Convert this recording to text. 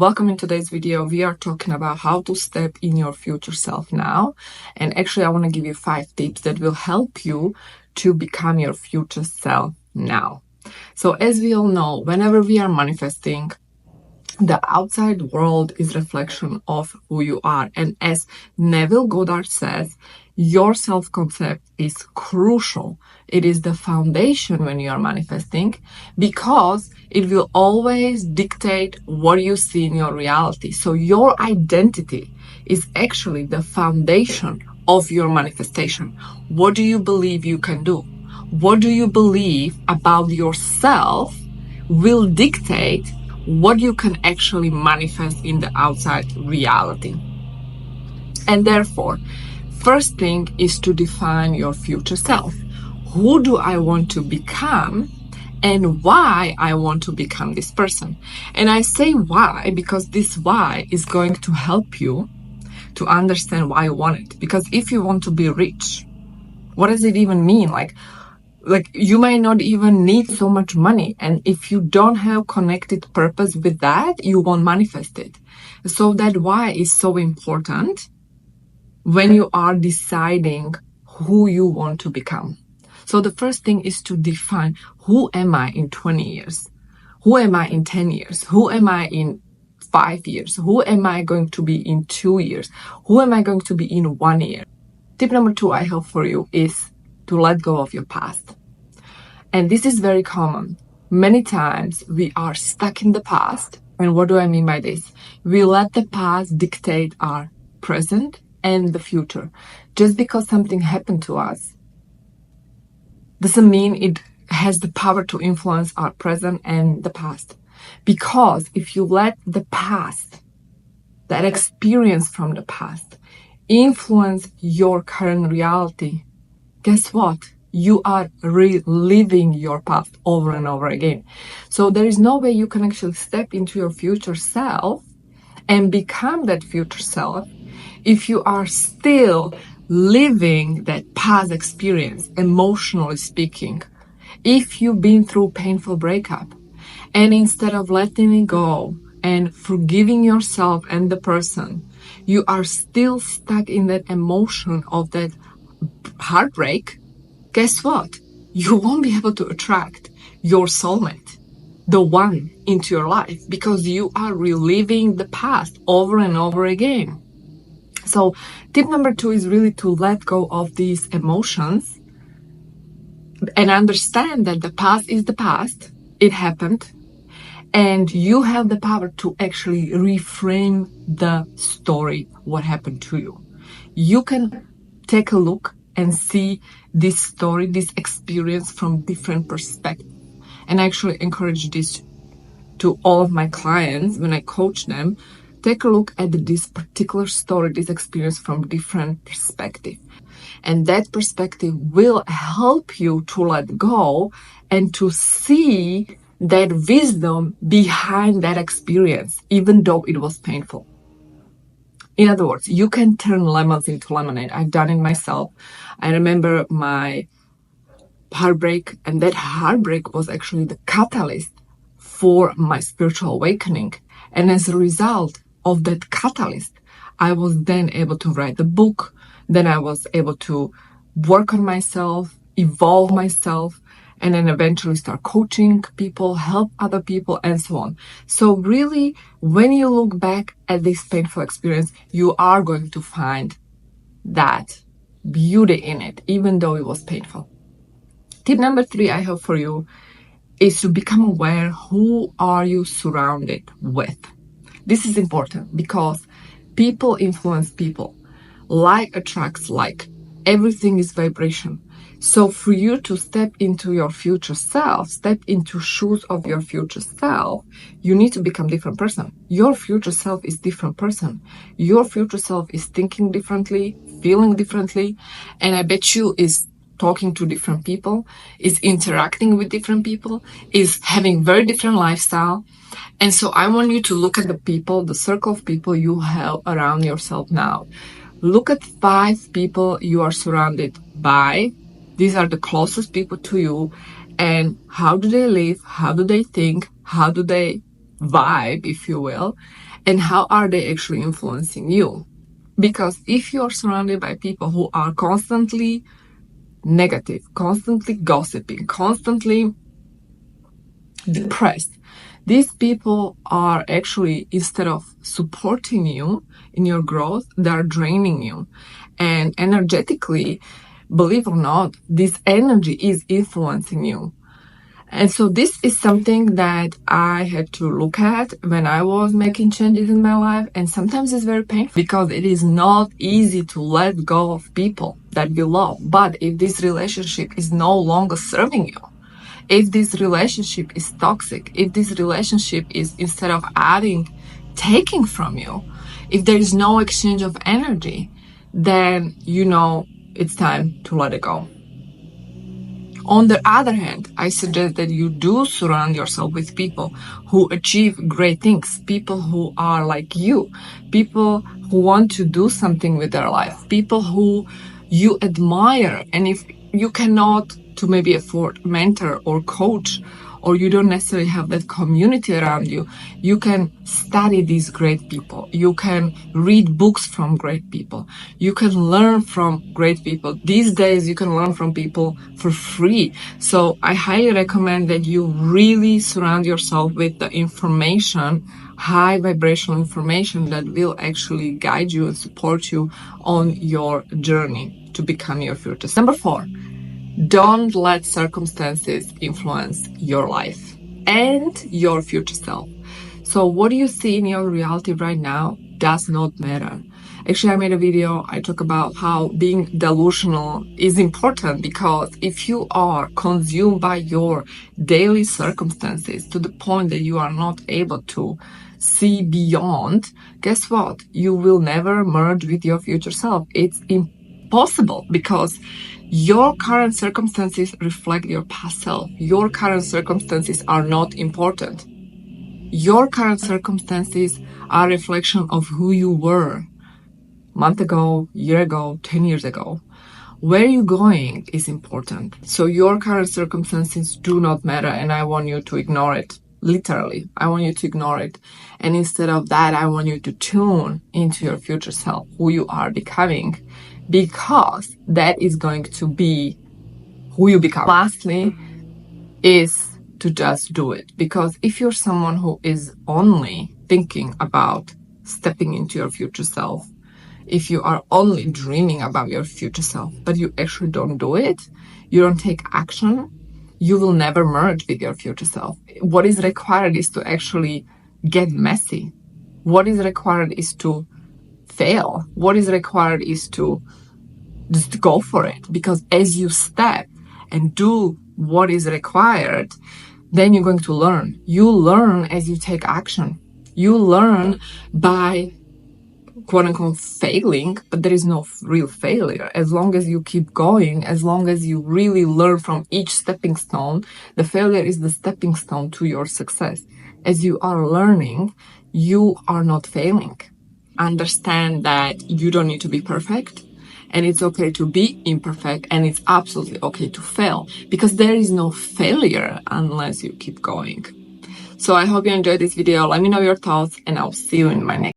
Welcome in today's video. We are talking about how to step in your future self now. And actually, I want to give you 5 tips that will help you to become your future self now. So as we all know, whenever we are manifesting, the outside world is reflection of who you are. And as Neville Goddard says, your self-concept is crucial. It is the foundation when you are manifesting because it will always dictate what you see in your reality. So your identity is actually the foundation of your manifestation. What do you believe you can do? What do you believe about yourself will dictate what you can actually manifest in the outside reality. And therefore, first thing is to define your future self. Who do I want to become and why I want to become this person? And I say why because this why is going to help you to understand why you want it. Because if you want to be rich, what does it even mean? Like you may not even need so much money. And if you don't have connected purpose with that, you won't manifest it. So that why is so important when you are deciding who you want to become. So the first thing is to define, who am I in 20 years? Who am I in 10 years? Who am I in 5 years? Who am I going to be in 2 years? Who am I going to be in 1 year? Tip number 2 I have for you is to let go of your past. And this is very common. Many times we are stuck in the past. And what do I mean by this? We let the past dictate our present and the future. Just because something happened to us doesn't mean it has the power to influence our present and the past. Because if you let the past, that experience from the past, influence your current reality, guess what? You are reliving your past over and over again. So there is no way you can actually step into your future self and become that future self if you are still living that past experience, emotionally speaking. If you've been through painful breakup and instead of letting it go and forgiving yourself and the person, you are still stuck in that emotion of that heartbreak, guess what? You won't be able to attract your soulmate, the one, into your life because you are reliving the past over and over again. So tip number 2 is really to let go of these emotions and understand that the past is the past. It happened. And you have the power to actually reframe the story, what happened to you. You can take a look and see this story, this experience from different perspectives. And I actually encourage this to all of my clients when I coach them. Take a look at this particular story, this experience from different perspective. And that perspective will help you to let go and to see that wisdom behind that experience, even though it was painful. In other words, you can turn lemons into lemonade. I've done it myself. I remember my heartbreak, and that heartbreak was actually the catalyst for my spiritual awakening. And as a result of that catalyst, I was then able to write the book. Then I was able to work on myself, evolve myself, and then eventually start coaching people, help other people, and so on. So really, when you look back at this painful experience, you are going to find that beauty in it, even though it was painful. Tip number 3 I have for you is to become aware who are you surrounded with. This is important because people influence people. Like attracts like. Everything is vibration. So for you to step into your future self, step into shoes of your future self, you need to become a different person. Your future self is different person. Your future self is thinking differently, feeling differently, and I bet you is talking to different people, is interacting with different people, is having very different lifestyle. And so I want you to look at the people, the circle of people you have around yourself now. Look at 5 people you are surrounded by. These are the closest people to you. And how do they live? How do they think? How do they vibe, if you will? and how are they actually influencing you? Because if you're surrounded by people who are constantly negative, constantly gossiping, constantly depressed, these people are actually, instead of supporting you in your growth, they're draining you. And energetically, believe it or not, this energy is influencing you. And so this is something that I had to look at when I was making changes in my life. And sometimes it's very painful because it is not easy to let go of people that you love. But if this relationship is no longer serving you, if this relationship is toxic, if this relationship is, instead of adding, taking from you, if there is no exchange of energy, then you know it's time to let it go. On the other hand, I suggest that you do surround yourself with people who achieve great things, people who are like you, people who want to do something with their life, people who you admire. And if you cannot to maybe afford mentor or coach, or you don't necessarily have that community around you, you can study these great people. You can read books from great people. You can learn from great people. These days, you can learn from people for free. So I highly recommend that you really surround yourself with the information, high vibrational information that will actually guide you and support you on your journey to become your future. Number 4. Don't let circumstances influence your life and your future self. So what do you see in your reality right now does not matter. Actually, I made a video, I talk about how being delusional is important, because if you are consumed by your daily circumstances to the point that you are not able to see beyond, guess what? You will never merge with your future self. It's impossible, because your current circumstances reflect your past self. Your current circumstances are not important. Your current circumstances are a reflection of who you were a month ago, year ago, 10 years ago. Where you're going is important. So your current circumstances do not matter, and I want you to ignore it. Literally, I want you to ignore it. And instead of that, I want you to tune into your future self, who you are becoming, because that is going to be who you become. Lastly, is to just do it. Because if you're someone who is only thinking about stepping into your future self, if you are only dreaming about your future self, but you actually don't do it, you don't take action, you will never merge with your future self. What is required is to actually get messy. What is required is to fail. What is required is to just go for it. Because as you step and do what is required, then you're going to learn. You learn as you take action. You learn by quote unquote failing, but there is no real failure. As long as you keep going, as long as you really learn from each stepping stone, the failure is the stepping stone to your success. As you are learning, you are not failing. Understand that you don't need to be perfect, and it's okay to be imperfect, and it's absolutely okay to fail, because there is no failure unless you keep going. So I hope you enjoyed this video. Let me know your thoughts, and I'll see you in my next